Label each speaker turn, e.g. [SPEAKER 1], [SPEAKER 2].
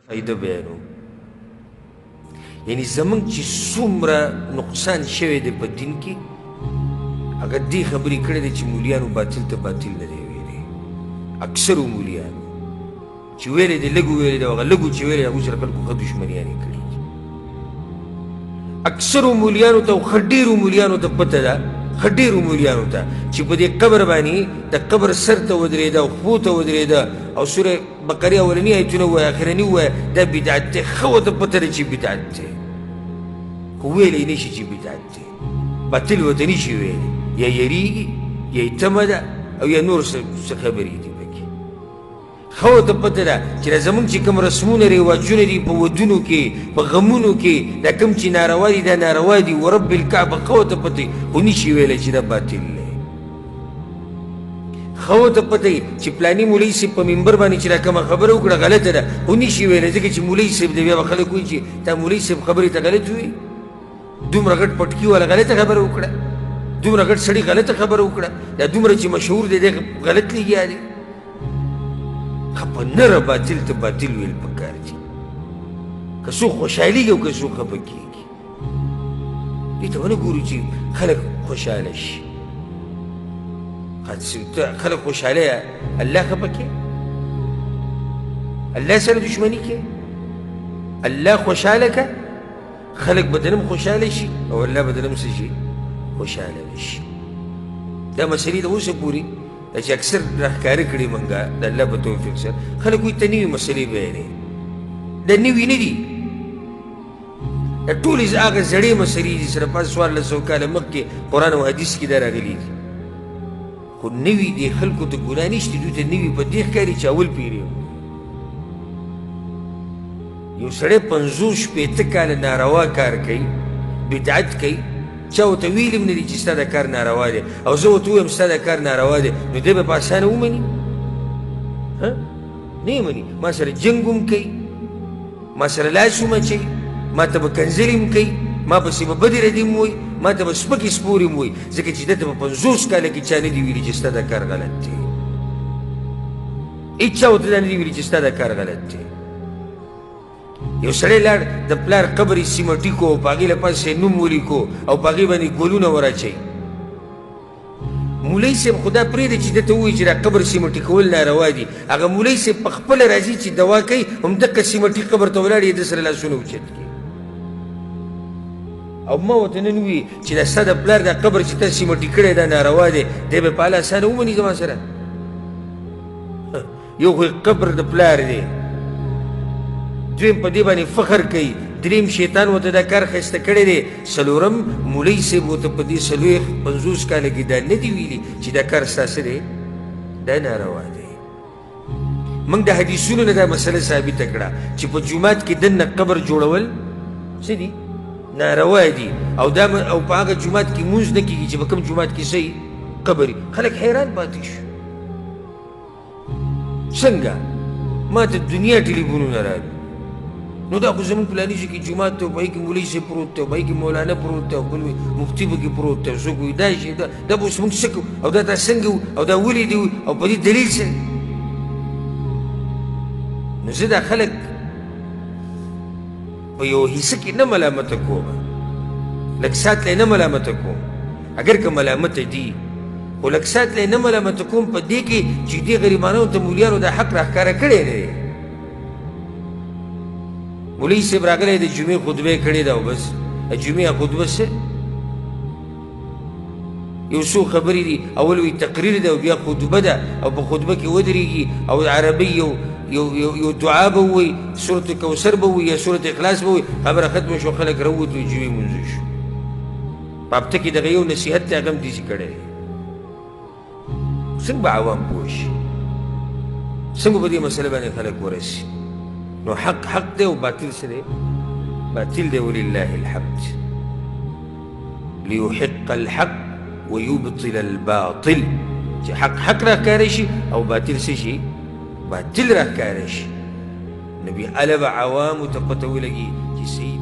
[SPEAKER 1] فائده بیانو یعنی زمونږ چې څومره نقصان شوی دی په دین کې هغه دې خبرې کړې دي چې مولیانو باطل ته باطل نه دی ویلی اکثرو مولیانو چې ویلی دی لږ ویلی دی هغه لږو چې ویلی هغوی سره خلکو ښه دشمنیانې کړي دي اکثرو مولیانو ته او ښه ډېرو مولیانو ته پته ده ښه ډېرو مولیانو ته چې په دې قبر باندې د قبر سر ته ودرېده او خپو ته ودرېده او سوره بقرې اولني ایتونه ووایه اخرني ووایه دا بدعت دی ښه ورته پته ده چې بدعت دی خو ویلی نه شي چې بدعت دی باطل ورته نه شي ویلی یا یریږي یا یې تمه ده او یا نور څه خبرې دي پکې ښه ورته پته ده چې دا زموږ چې کوم رسمونه رواجونه دي په ودونو کې په غمونو کې دا کوم چې ناروا دي دا ناروا دي ورب الکعبه ښه ورته پته خو نه شي ویلی چې دا باطل دی ښه ورته پته چې پلاني مولوي صاحب په منبر باندې چې دا کومه خبره وکړه غلطه ده خو نه شي ویلی ځکه چې مولوي صاحب دی بیا به خلک وایي چې دا مولوي صاحب خبرې ته غلط وي دومره غټ پټکي والا غلطه خبره وکړه دومره غټ سړي غلطه خبره وکړه دا دومره چې مشهور دی دی غلط لګیا دی ښه په نره باطل ته باطل ویل پکار دي که څوک خوشحالېږي او که څوک خفه کېږي دې ته ونه ګورو چې خلک خوشحاله شي خلک خوشحاله الله خفه کې الله سره دشمني کې الله خوشحاله که خلق بدنم خوشحاله شي او الله بدنم څه شي خوشحاله شي دا مسلې د اوسه پورې چې اکثر راښکاره کړي مونږه د الله په توفیق سره خلک وایي ته نوي مسلې بیانې دا نوي نه دي دا ټولې هغه زړې مسلې دي سره پاس 1400 کاله مخکې قرآن او حدیث کې دا راغلي دي خو نوي دي خلکو ته ګناه نشته دوی ته نوي په دې ښکاري چې اول پیرې یو سړی 50-50 کاله ناروا کار کوي بدعت کوي چا ورته ویلي هم نه دي چې ستا دا کار ناروا دی او زه ورته ووایم ستا دا کار ناروا دی نو دی به په اسانه ومني نه یې مني ما سره جنګ هم کوي ما سره لاس هم اچوي ما ته به کنځلې هم کوي ما پسې به بدې ردې هم وایي ما ته به سپکې سپورې هم وایي ځکه چې ده ته په 50 کاله کې چا نه دي ویلي چې ستا دا کار غلط دی هېچا ورته دا نه دي ویلي چې ستا دا کار غلط دی یو سړی لاړ د پلار قبر یې سیمټي کو په هغې له پاسه نوم ولیکو او په هغې باندې ګلونه وراچوي مولوي صاحب خو دا پرېږده چې ده ته ووایي چې دا قبر سیمټي کول ناروا دي هغه مولوي صاحب په خپله راځي چې دوا کوي همدقه سیمټي قبر ته ولاړ یې ده سره لاسونه اوچت کړي او ما ورته نن ووایي چې دا ستا د پلار دا قبر چې تا سیمټي کړی دا ناروا دی دی به په حاله اسانه ومني زما سره یو خو قبر د پلار دی دویم په دې باندې فخر کوي دریم شیطان ورته دا کار ښایسته کړی دی څلورم مولوي صاحب ورته په دې 50 کاله کې دا نه دي ویلي چې دا کار ستا څه دی دا ناروا دی موږ د حدیثونو نه دا مسله ثابته کړه چې په جومات کې دننه قبر جوړول څه دي ناروا دي او په هغه جومات کې لمونځ نه کېږي چې په کوم جومات کې څه قبر خلک حیران پاتې شو څنګه ما ته دنیا ټلیفونونه راغلي نو دا خو زموږ پلاني ځای کې جومات دی او په هغې کې مولوي صاحب پروت دی او په هغې کې مولانا پروت دی او بل مفتي پکې پروت دی او څوک وایي دا شي دا به اوس موږ څه کوو او دا څنګه وو او دا ولې دي او په دې دلیل څه نو زه دا خلک په یو حصه کې نه ملامته کوم لږ ساعت لی نه ملامته کوم اگر که ملامته دي خو لږ ساعت لی نه ملامته کوم په دې کې چې دې غریبانو ته مولیانو دا حق راښکاره کړی دی مولوي صاحب راغلی د جمعې خطبه یې کړې ده او بس د جمعې خطبه څه یو څو خبرې دي اول وی تقریر ده او بیا خطبه ده او په خطبه کې ودرېږي او عربي یو دعا به ووایي سورة کوثر به ووایي یا سورة اخلاص به ووایي خبره ختمه شو خلک راووتو جمعې لمونځ شو په هفته کې دغه یو نصیحت دی هغه هم داسې کړی دی څنګه به عوام پوه شي څنګه به دې مسله باندې خلک ورسي نو حق دی او باطل څه دی باطل دی ولله الحمد ليحق الحق ويبطل الباطل چې حق راښکاره شي او باطل څه شي باطل راښکاره شي نو بیا هله به عوامو ته پته ولګي چې صحیح